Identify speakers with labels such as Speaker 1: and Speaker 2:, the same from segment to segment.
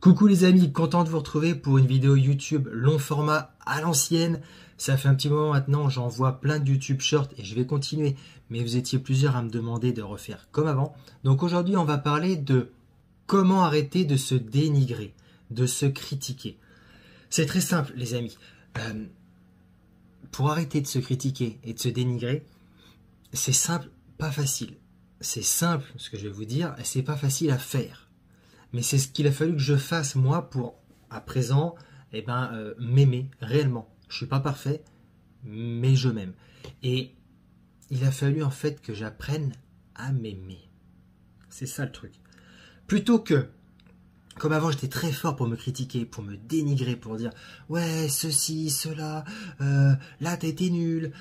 Speaker 1: Coucou les amis, content de vous retrouver pour une vidéo YouTube long format à l'ancienne. Ça fait un petit moment maintenant, j'envoie plein de YouTube Short et je vais continuer. Mais vous étiez plusieurs à me demander de refaire comme avant. Donc aujourd'hui, on va parler de comment arrêter de se dénigrer, de se critiquer. C'est très simple les amis. Pour arrêter de se critiquer et de se dénigrer, c'est simple, pas facile. C'est simple ce que je vais vous dire et c'est pas facile à faire. Mais c'est ce qu'il a fallu que je fasse moi pour, à présent, m'aimer réellement. Je suis pas parfait, mais je m'aime. Et il a fallu en fait que j'apprenne à m'aimer. C'est ça le truc. Plutôt que, comme avant j'étais très fort pour me critiquer, pour me dénigrer, pour dire « Ouais, ceci, cela, là t'as été nul,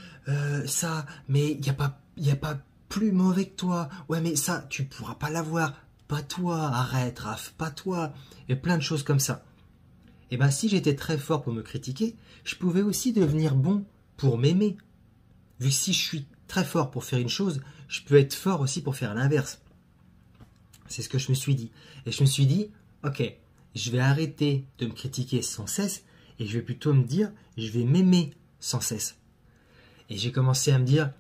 Speaker 1: ça, mais il y a pas plus mauvais que toi. Ouais, mais ça, tu pourras pas l'avoir. Pas toi, arrête, Raph, pas toi. » Et plein de choses comme ça. Et bien, si j'étais très fort pour me critiquer, je pouvais aussi devenir bon pour m'aimer. Vu que si je suis très fort pour faire une chose, je peux être fort aussi pour faire l'inverse. C'est ce que je me suis dit. Et je me suis dit, ok, je vais arrêter de me critiquer sans cesse et je vais plutôt me dire, je vais m'aimer sans cesse. Et j'ai commencé à me dire,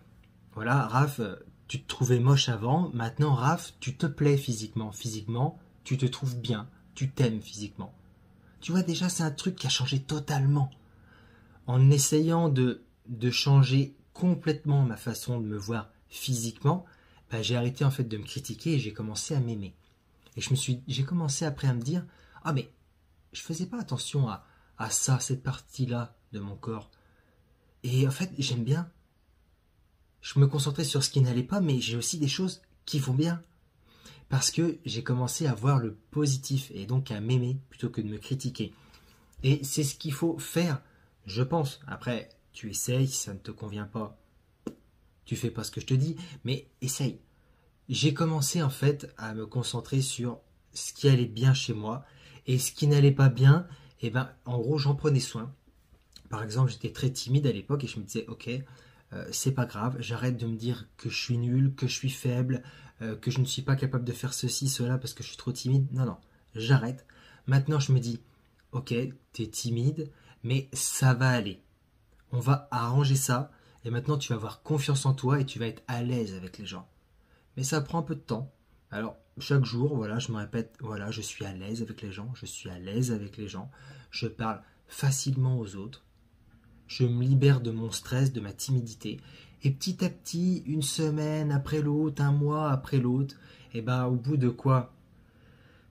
Speaker 1: voilà, Raph, tu te trouvais moche avant, maintenant Raph, tu te plais physiquement. Physiquement, tu te trouves bien, tu t'aimes physiquement. Tu vois, déjà, c'est un truc qui a changé totalement. En essayant de changer complètement ma façon de me voir physiquement, j'ai arrêté en fait de me critiquer et j'ai commencé à m'aimer. Et j'ai commencé après à me dire, ah mais je faisais pas attention à ça, cette partie-là de mon corps. Et en fait, j'aime bien. Je me concentrais sur ce qui n'allait pas, mais j'ai aussi des choses qui vont bien. Parce que j'ai commencé à voir le positif et donc à m'aimer plutôt que de me critiquer. Et c'est ce qu'il faut faire, je pense. Après, tu essayes, si ça ne te convient pas, tu fais pas ce que je te dis, mais essaye. J'ai commencé en fait à me concentrer sur ce qui allait bien chez moi et ce qui n'allait pas bien, en gros, j'en prenais soin. Par exemple, j'étais très timide à l'époque et je me disais, ok, c'est pas grave, j'arrête de me dire que je suis nul, que je suis faible, que je ne suis pas capable de faire ceci, cela parce que je suis trop timide. Non, non, j'arrête. Maintenant, je me dis, ok, t'es timide, mais ça va aller. On va arranger ça et maintenant tu vas avoir confiance en toi et tu vas être à l'aise avec les gens. Mais ça prend un peu de temps. Alors, chaque jour, voilà, je me répète, voilà, je suis à l'aise avec les gens, je suis à l'aise avec les gens, je parle facilement aux autres. Je me libère de mon stress, de ma timidité. Et petit à petit, une semaine après l'autre, un mois après l'autre, au bout de quoi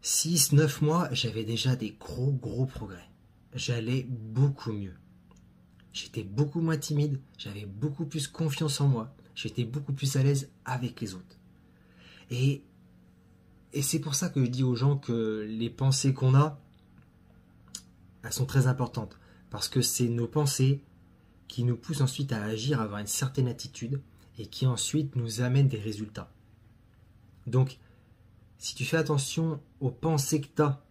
Speaker 1: 6, 9 mois, j'avais déjà des gros progrès. J'allais beaucoup mieux. J'étais beaucoup moins timide, j'avais beaucoup plus confiance en moi, j'étais beaucoup plus à l'aise avec les autres. Et c'est pour ça que je dis aux gens que les pensées qu'on a, elles sont très importantes. Parce que c'est nos pensées qui nous poussent ensuite à agir, à avoir une certaine attitude et qui ensuite nous amènent des résultats. Donc, si tu fais attention aux pensées que tu as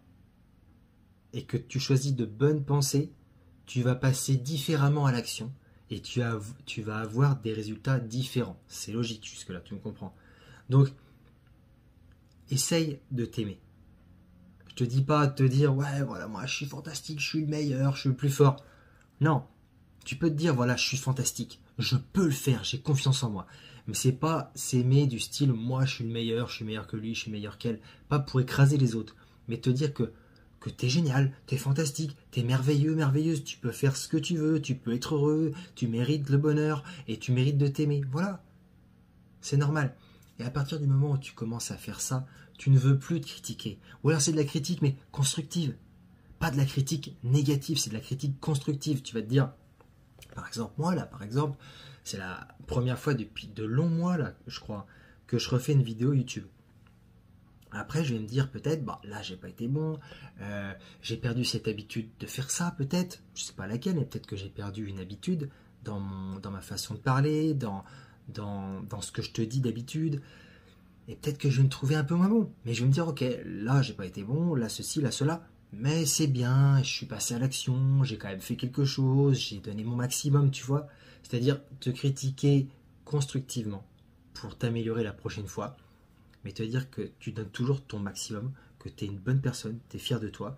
Speaker 1: et que tu choisis de bonnes pensées, tu vas passer différemment à l'action et tu vas avoir des résultats différents. C'est logique jusque-là, tu me comprends. Donc, essaye de t'aimer. Je te dis pas de te dire, ouais, voilà, moi je suis fantastique, je suis le meilleur, je suis le plus fort. Non. Tu peux te dire, voilà, je suis fantastique, je peux le faire, j'ai confiance en moi. Mais c'est pas s'aimer du style, moi je suis meilleur que lui, je suis meilleur qu'elle. Pas pour écraser les autres, mais te dire que t'es génial, t'es fantastique, t'es merveilleux, merveilleuse, tu peux faire ce que tu veux, tu peux être heureux, tu mérites le bonheur et tu mérites de t'aimer. Voilà, c'est normal. Et à partir du moment où tu commences à faire ça, tu ne veux plus te critiquer. Ou alors c'est de la critique, mais constructive. Pas de la critique négative, c'est de la critique constructive. Tu vas te dire, par exemple, moi, là, c'est la première fois depuis de longs mois, là, je crois, que je refais une vidéo YouTube. Après, je vais me dire peut-être, là, j'ai pas été bon, j'ai perdu cette habitude de faire ça, peut-être, je sais pas laquelle, mais peut-être que j'ai perdu une habitude dans ma façon de parler, dans ce que je te dis d'habitude, et peut-être que je vais me trouver un peu moins bon. Mais je vais me dire, ok, là, j'ai pas été bon, là, ceci, là, cela. Mais c'est bien, je suis passé à l'action, j'ai quand même fait quelque chose, j'ai donné mon maximum, tu vois. C'est-à-dire te critiquer constructivement pour t'améliorer la prochaine fois, mais te dire que tu donnes toujours ton maximum, que tu es une bonne personne, tu es fier de toi,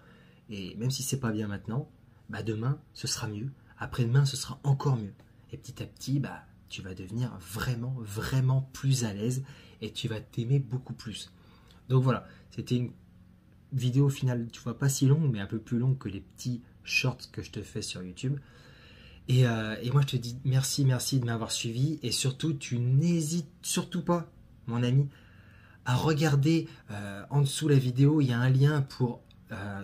Speaker 1: Et même si c'est pas bien maintenant, bah demain ce sera mieux. Après-demain ce sera encore mieux. Et petit à petit, bah tu vas devenir vraiment, vraiment plus à l'aise et tu vas t'aimer beaucoup plus. Donc voilà, c'était une vidéo au final, tu vois, pas si longue, mais un peu plus longue que les petits shorts que je te fais sur YouTube. Et moi, je te dis merci, merci de m'avoir suivi. Et surtout, tu n'hésites surtout pas, mon ami, à regarder en dessous la vidéo. Il y a un lien pour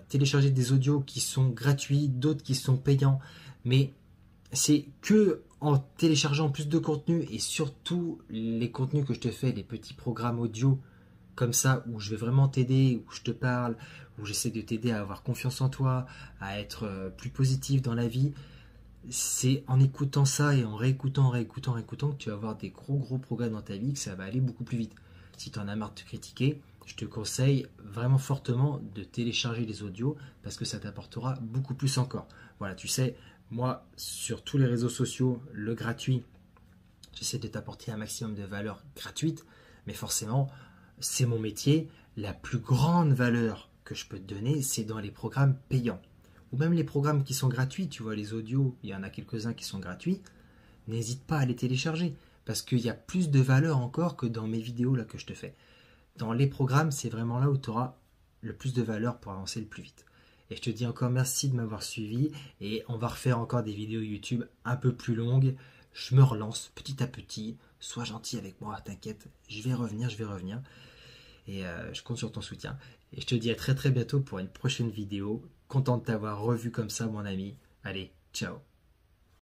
Speaker 1: télécharger des audios qui sont gratuits, d'autres qui sont payants. Mais c'est que en téléchargeant plus de contenu et surtout les contenus que je te fais, les petits programmes audio comme ça, où je vais vraiment t'aider, où je te parle, où j'essaie de t'aider à avoir confiance en toi, à être plus positif dans la vie. C'est en écoutant ça et en réécoutant que tu vas avoir des gros progrès dans ta vie, que ça va aller beaucoup plus vite. Si tu en as marre de te critiquer, je te conseille vraiment fortement de télécharger les audios parce que ça t'apportera beaucoup plus encore. Voilà, tu sais, moi, sur tous les réseaux sociaux, le gratuit, j'essaie de t'apporter un maximum de valeur gratuite, mais forcément, c'est mon métier. La plus grande valeur que je peux te donner, c'est dans les programmes payants. Ou même les programmes qui sont gratuits, tu vois, les audios, il y en a quelques-uns qui sont gratuits, n'hésite pas à les télécharger, parce qu'il y a plus de valeur encore que dans mes vidéos là que je te fais. Dans les programmes, c'est vraiment là où tu auras le plus de valeur pour avancer le plus vite. Et je te dis encore merci de m'avoir suivi, et on va refaire encore des vidéos YouTube un peu plus longues. Je me relance petit à petit, sois gentil avec moi, t'inquiète, je vais revenir. Et je compte sur ton soutien. Et je te dis à très bientôt pour une prochaine vidéo. Content de t'avoir revu comme ça, mon ami. Allez, ciao.